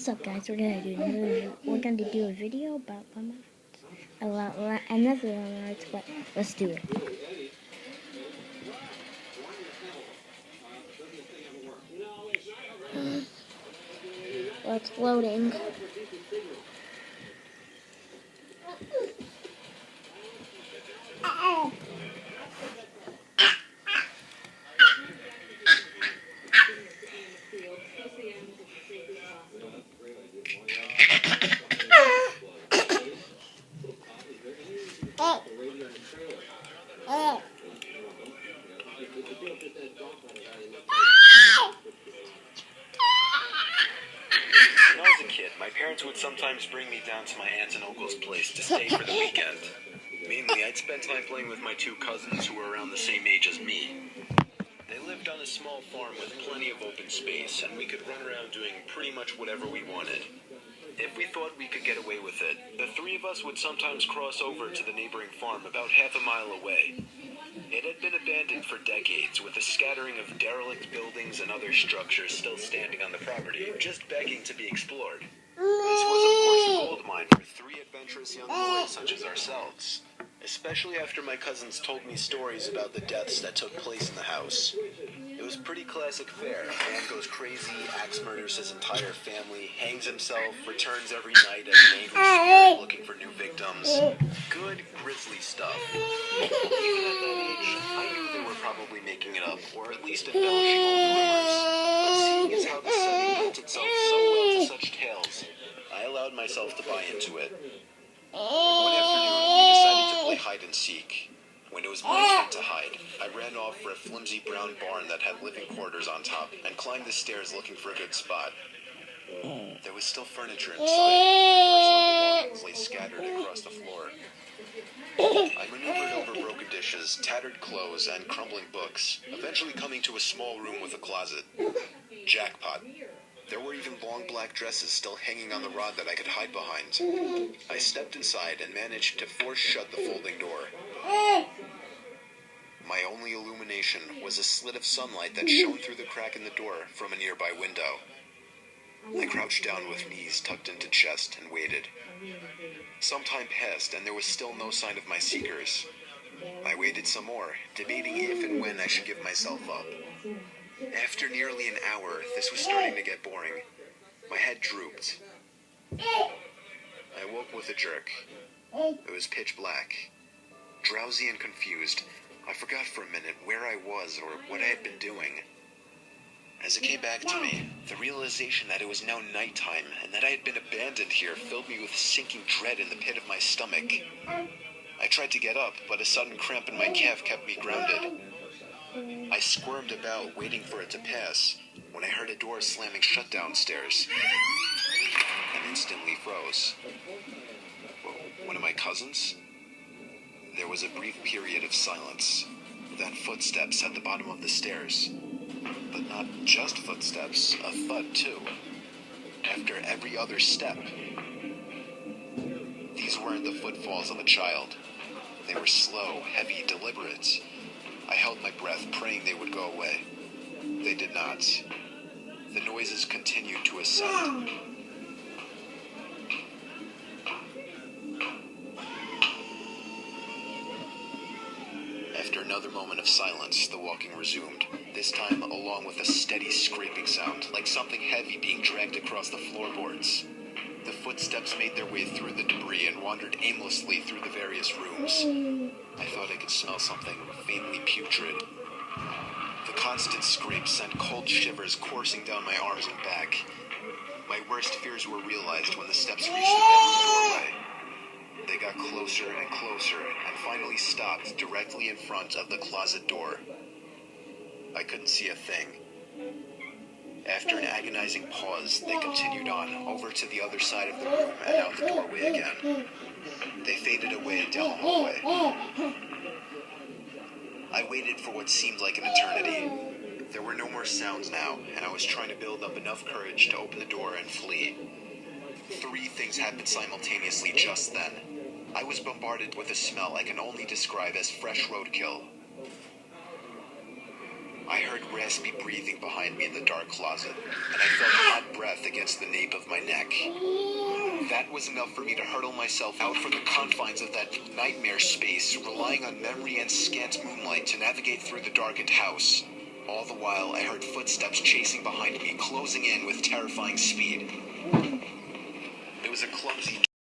What's up, guys? We're gonna do a video about another landmarks, but let's do it. Well, it's loading. When I was a kid, my parents would sometimes bring me down to my aunt and uncle's place to stay for the weekend. Mainly, I'd spend time playing with my two cousins who were around the same age as me. They lived on a small farm with plenty of open space, and we could run around doing pretty much whatever we wanted. If we thought we could get away with it, the three of us would sometimes cross over to the neighboring farm about half a mile away. It had been abandoned for decades, with a scattering of derelict buildings and other structures still standing on the property, just begging to be explored. This was, of course, a gold mine for three adventurous young boys such as ourselves, especially after my cousins told me stories about the deaths that took place in the house. It was pretty classic fare. A man goes crazy, axe murders his entire family, hangs himself, returns every night as an angry spirit looking for new victims. Good, grisly stuff. Even at that age, I knew they were probably making it up, or at least embellishing old rumors. But seeing as how the setting lent itself so well to such tales, I allowed myself to buy into it. One afternoon, we decided to play hide and seek. When it was my turn to hide, I ran off for a flimsy brown barn that had living quarters on top and climbed the stairs looking for a good spot. There was still furniture inside, and personal belongings lay scattered across the floor. I maneuvered over broken dishes, tattered clothes, and crumbling books, eventually coming to a small room with a closet. Jackpot. There were even long black dresses still hanging on the rod that I could hide behind. I stepped inside and managed to force shut the folding door. My only illumination was a slit of sunlight that shone through the crack in the door from a nearby window. I crouched down with knees tucked into chest and waited. Some time passed and there was still no sign of my seekers. I waited some more, debating if and when I should give myself up. After nearly an hour, this was starting to get boring. My head drooped. I woke with a jerk. It was pitch black. Drowsy and confused, I forgot for a minute where I was or what I had been doing. As it came back to me, the realization that it was now nighttime and that I had been abandoned here filled me with sinking dread in the pit of my stomach. I tried to get up, but a sudden cramp in my calf kept me grounded. I squirmed about, waiting for it to pass, when I heard a door slamming shut downstairs, and instantly froze. One of my cousins? There was a brief period of silence, then footsteps at the bottom of the stairs. But not just footsteps, a thud too. After every other step. These weren't the footfalls of a child. They were slow, heavy, deliberate. I held my breath, praying they would go away. They did not. The noises continued to ascend. After another moment of silence, the walking resumed, this time along with a steady scraping sound, like something heavy being dragged across the floorboards. The footsteps made their way through the debris and wandered aimlessly through the various rooms. I thought I could smell something faintly putrid. The constant scrape sent cold shivers coursing down my arms and back. My worst fears were realized when the steps reached the bedroom doorway. They got closer and closer, and finally stopped directly in front of the closet door. I couldn't see a thing. After an agonizing pause, they continued on, over to the other side of the room and out the doorway again. They faded away down the hallway. I waited for what seemed like an eternity. There were no more sounds now, and I was trying to build up enough courage to open the door and flee. Three things happened simultaneously just then. I was bombarded with a smell I can only describe as fresh roadkill. I heard raspy breathing behind me in the dark closet, and I felt hot breath against the nape of my neck. That was enough for me to hurtle myself out from the confines of that nightmare space, relying on memory and scant moonlight to navigate through the darkened house. All the while, I heard footsteps chasing behind me, closing in with terrifying speed. It was a clumsy